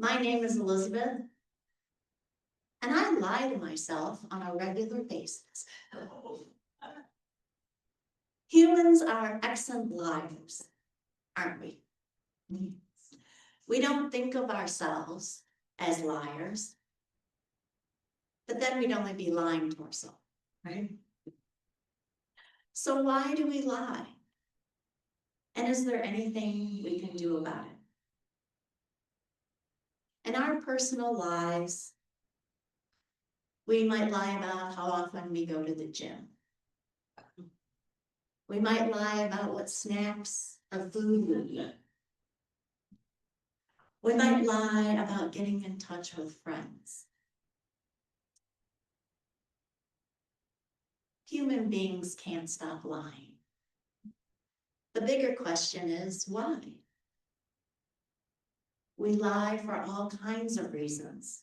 My name is Elizabeth, and I lie to myself on a regular basis. Humans are excellent liars, aren't we? We don't think of ourselves as liars, but then we'd only be lying to ourselves, right? So why do we lie? And is there anything we can do about it? In our personal lives, we might lie about how often we go to the gym. We might lie about what snacks or food we eat. We might lie about getting in touch with friends. Human beings can't stop lying. The bigger question is why? We lie for all kinds of reasons.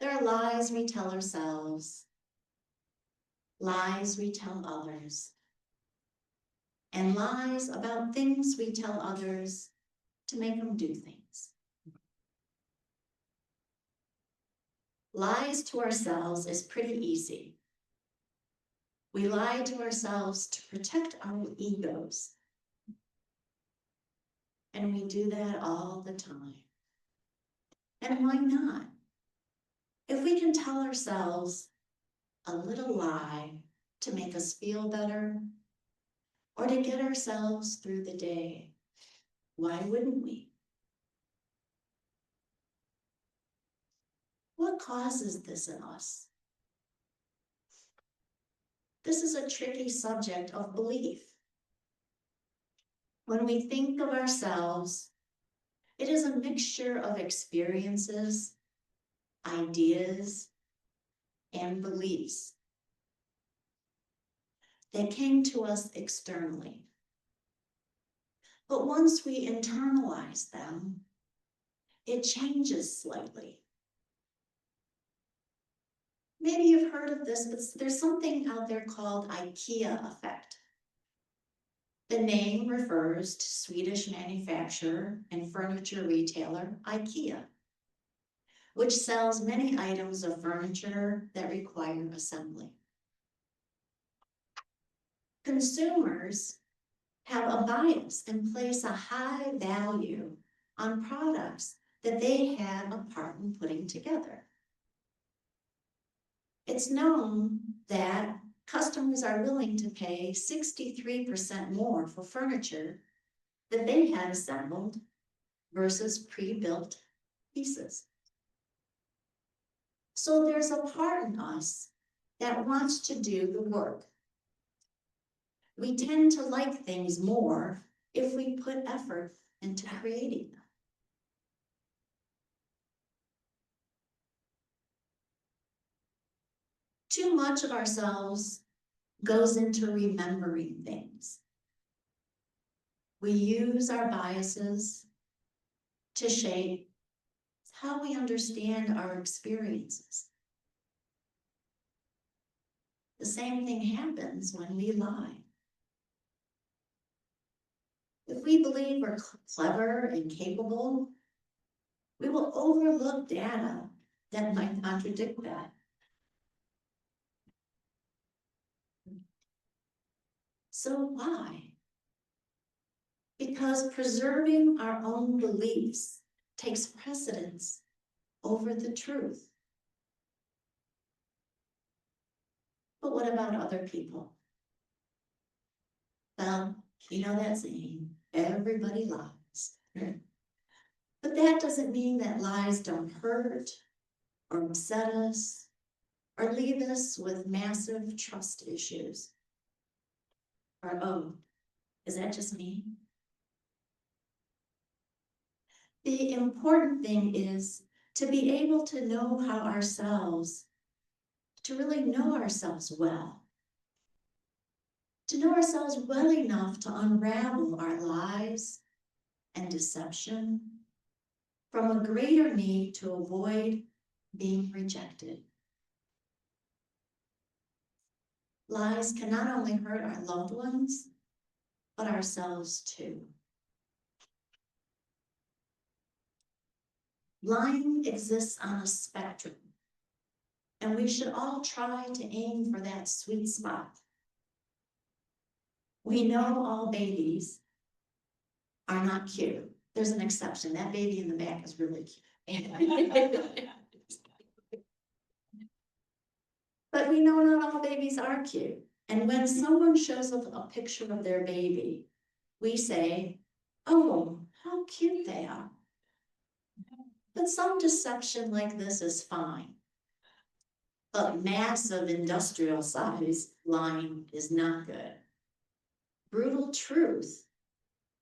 There are lies we tell ourselves, lies we tell others, and lies about things we tell others to make them do things. Lies to ourselves is pretty easy. We lie to ourselves to protect our egos. And we do that all the time. And why not? If we can tell ourselves a little lie to make us feel better, or to get ourselves through the day, why wouldn't we? What causes this in us? This is a tricky subject of belief. When we think of ourselves, it is a mixture of experiences, ideas, and beliefs that came to us externally. But once we internalize them, it changes slightly. Maybe you've heard of this, but there's something out there called IKEA effect. The name refers to Swedish manufacturer and furniture retailer IKEA, which sells many items of furniture that require assembly. Consumers have a bias and place a high value on products that they had a part in putting together. It's known that customers are willing to pay 63% more for furniture that they had assembled versus pre-built pieces. So there's a part in us that wants to do the work. We tend to like things more if we put effort into creating them. Too much of ourselves goes into remembering things. We use our biases to shape how we understand our experiences. The same thing happens when we lie. If we believe we're clever and capable, we will overlook data that might contradict that. So why? Because preserving our own beliefs takes precedence over the truth. But what about other people? Well, you know that saying, everybody lies. But that doesn't mean that lies don't hurt or upset us or leave us with massive trust issues. Or, oh, is that just me? The important thing is to be able to know how ourselves, to really know ourselves well. To know ourselves well enough to unravel our lies and deception from a greater need to avoid being rejected. Lies can not only hurt our loved ones, but ourselves too. Lying exists on a spectrum, and we should all try to aim for that sweet spot. We know all babies are not cute. There's an exception. That baby in the back is really cute. But we know not all babies are cute. And when someone shows us a picture of their baby, we say, oh, how cute they are. But some deception like this is fine. But massive industrial size lying is not good. Brutal truth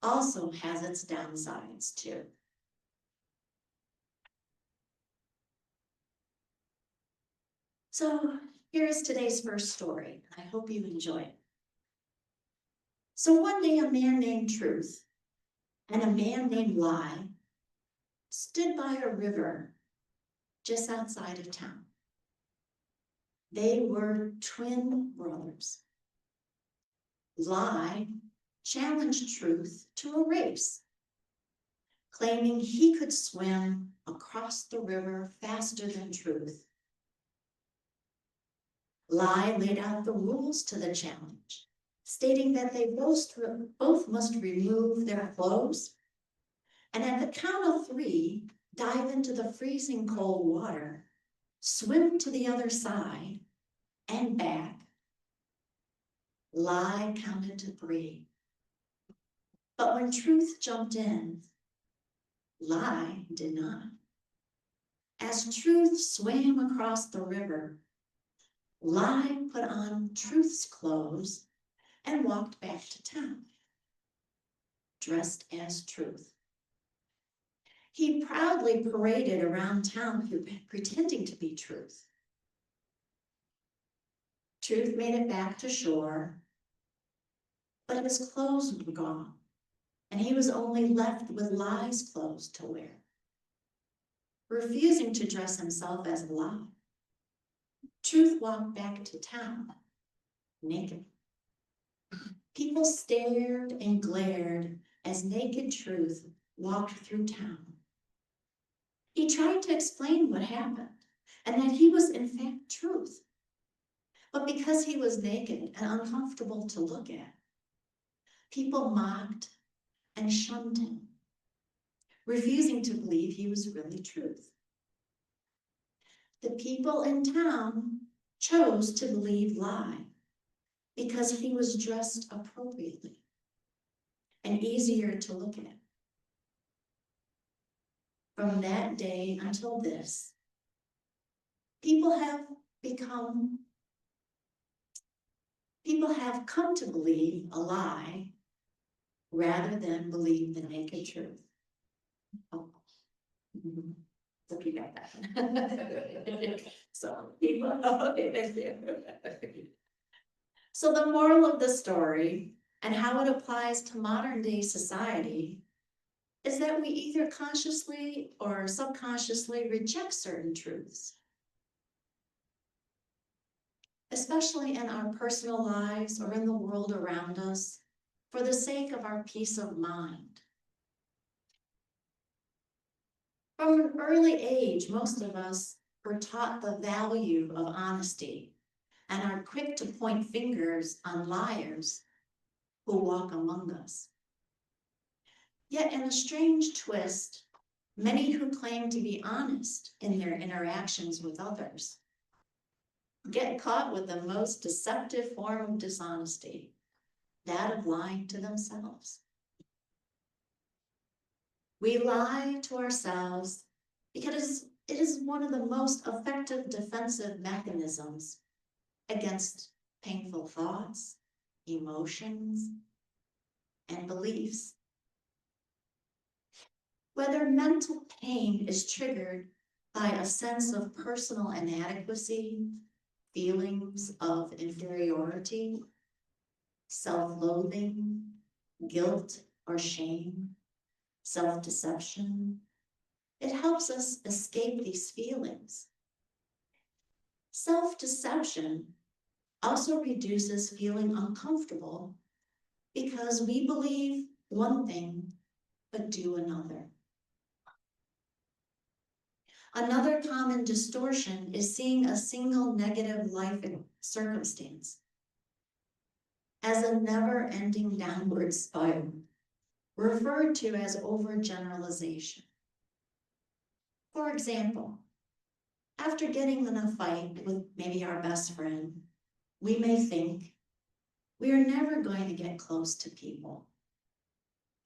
also has its downsides too. So here's today's first story. I hope you enjoy it. So one day a man named Truth and a man named Lie stood by a river just outside of town. They were twin brothers. Lie challenged Truth to a race, claiming he could swim across the river faster than Truth. Lie laid out the rules to the challenge, stating that they both must remove their clothes, and at the count of 3, dive into the freezing cold water, swim to the other side, and back. Lie counted to 3. But when Truth jumped in, Lie did not. As Truth swam across the river, Lie put on Truth's clothes and walked back to town, dressed as Truth. He proudly paraded around town pretending to be Truth. Truth made it back to shore, but his clothes were gone, and he was only left with Lie's clothes to wear. Refusing to dress himself as a Lie, Truth walked back to town, naked. People stared and glared as naked Truth walked through town. He tried to explain what happened, and that he was in fact Truth. But because he was naked and uncomfortable to look at, people mocked and shunned him, refusing to believe he was really Truth. The people in town chose to believe Lie because he was dressed appropriately and easier to look at. From that day until this, people have come to believe a lie rather than believe the naked truth. Oh. Mm-hmm. So you got that. So people, so the moral of the story and how it applies to modern day society is that we either consciously or subconsciously reject certain truths, especially in our personal lives or in the world around us, for the sake of our peace of mind. From an early age, most of us were taught the value of honesty and are quick to point fingers on liars who walk among us. Yet in a strange twist, many who claim to be honest in their interactions with others get caught with the most deceptive form of dishonesty, that of lying to themselves. We lie to ourselves because it is one of the most effective defensive mechanisms against painful thoughts, emotions, and beliefs. Whether mental pain is triggered by a sense of personal inadequacy, feelings of inferiority, self-loathing, guilt or shame, self-deception, it helps us escape these feelings. Self-deception also reduces feeling uncomfortable because we believe one thing but do another. Another common distortion is seeing a single negative life circumstance as a never-ending downward spiral, referred to as overgeneralization. For example, after getting in a fight with maybe our best friend, we may think we are never going to get close to people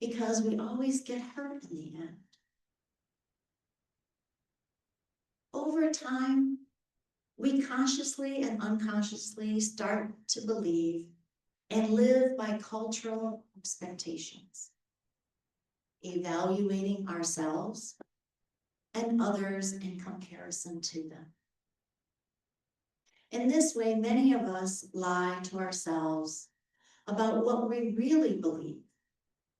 because we always get hurt in the end. Over time, we consciously and unconsciously start to believe and live by cultural expectations, evaluating ourselves and others in comparison to them. In this way, many of us lie to ourselves about what we really believe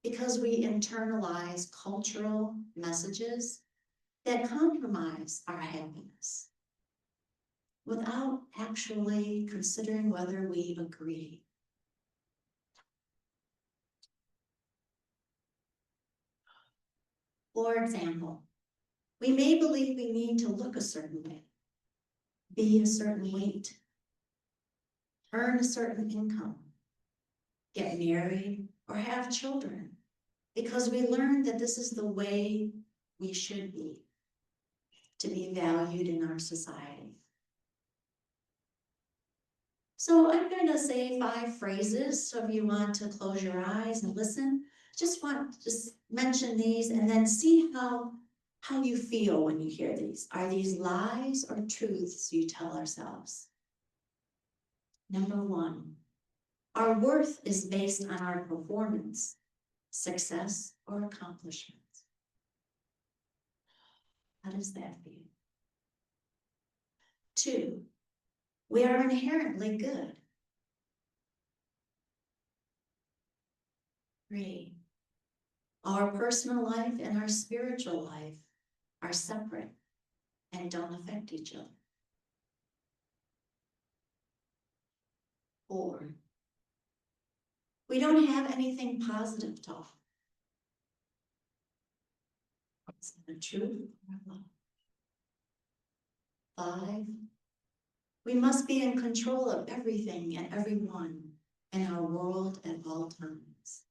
because we internalize cultural messages that compromise our happiness without actually considering whether we agree. For example, we may believe we need to look a certain way, be a certain weight, earn a certain income, get married, or have children, because we learned that this is the way we should be to be valued in our society. So I'm going to say 5 phrases, so if you want to close your eyes and listen, just mention these and then see how you feel when you hear these. Are these lies or truths you tell ourselves? Number 1, our worth is based on our performance, success, or accomplishment. How does that feel? 2, we are inherently good. 3, our personal life and our spiritual life are separate and don't affect each other. 4, we don't have anything positive to offer. Is that the truth or love? 5, we must be in control of everything and everyone in our world at all times.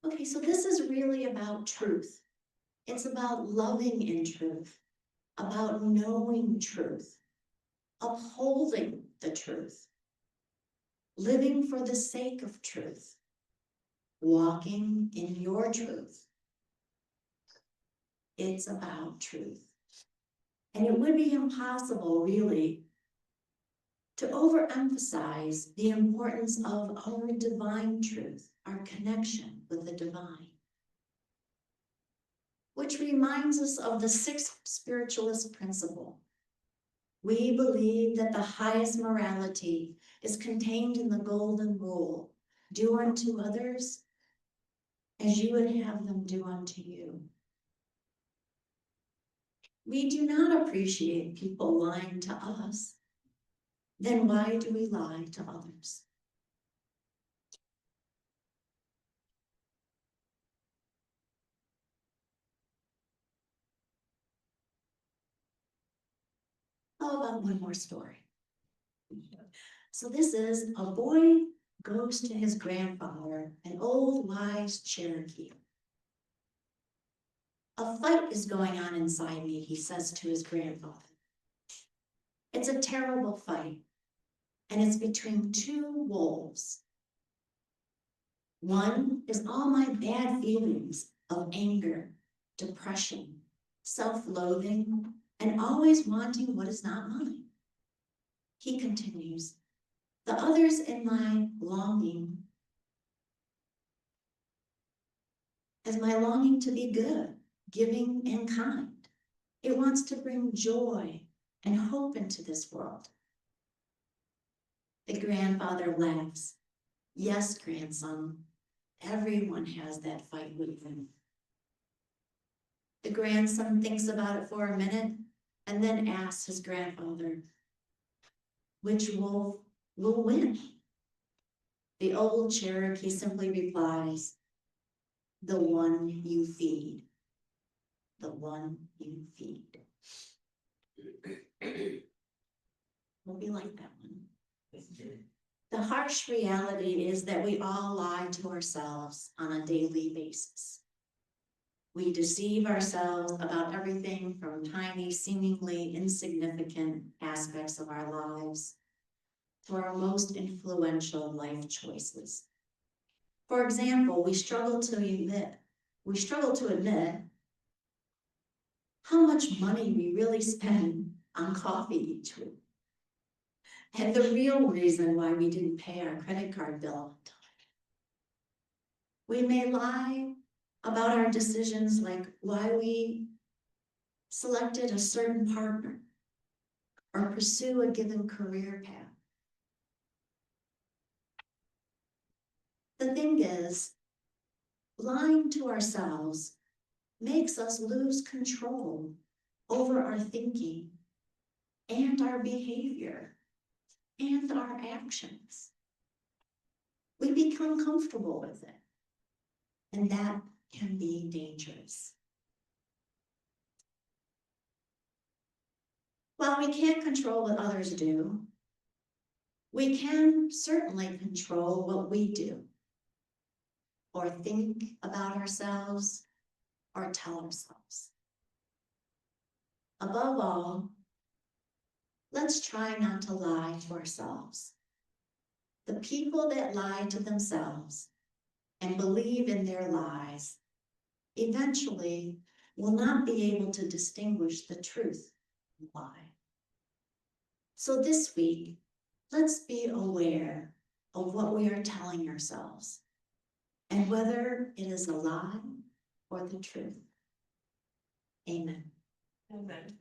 Okay, so this is really about truth. It's about loving in truth, about knowing truth, upholding the truth, living for the sake of truth, walking in your truth. It's about truth. And it would be impossible, really, to overemphasize the importance of our divine truth, our connection with the divine, which reminds us of the 6th spiritualist principle. We believe that the highest morality is contained in the golden rule: do unto others as you would have them do unto you. We do not appreciate people lying to us. Then why do we lie to others? How about one more story? So this is a boy goes to his grandfather, an old wise Cherokee. A fight is going on inside me, he says to his grandfather. It's a terrible fight, and it's between 2 wolves. One is all my bad feelings of anger, depression, self-loathing, and always wanting what is not mine. He continues, the other's in my longing, as my longing to be good, giving, and kind. It wants to bring joy and hope into this world. The grandfather laughs. Yes, grandson, everyone has that fight within. The grandson thinks about it for a minute and then asks his grandfather, which wolf will win. The old Cherokee simply replies, the one you feed. The one you feed. We'll be like that one. The harsh reality is that we all lie to ourselves on a daily basis. We deceive ourselves about everything from tiny, seemingly insignificant aspects of our lives to our most influential life choices. For example, we struggle to admit how much money we really spend on coffee each week. And the real reason why we didn't pay our credit card bill on time. We may lie about our decisions, like why we selected a certain partner or pursue a given career path. The thing is, lying to ourselves makes us lose control over our thinking and our behavior and our actions. We become comfortable with it, and that can be dangerous. While we can't control what others do, we can certainly control what we do, or think about ourselves, or tell ourselves. Above all, let's try not to lie to ourselves. The people that lie to themselves and believe in their lies eventually will not be able to distinguish the truth from the lie. So this week, let's be aware of what we are telling ourselves and whether it is a lie or the truth. Amen. Amen.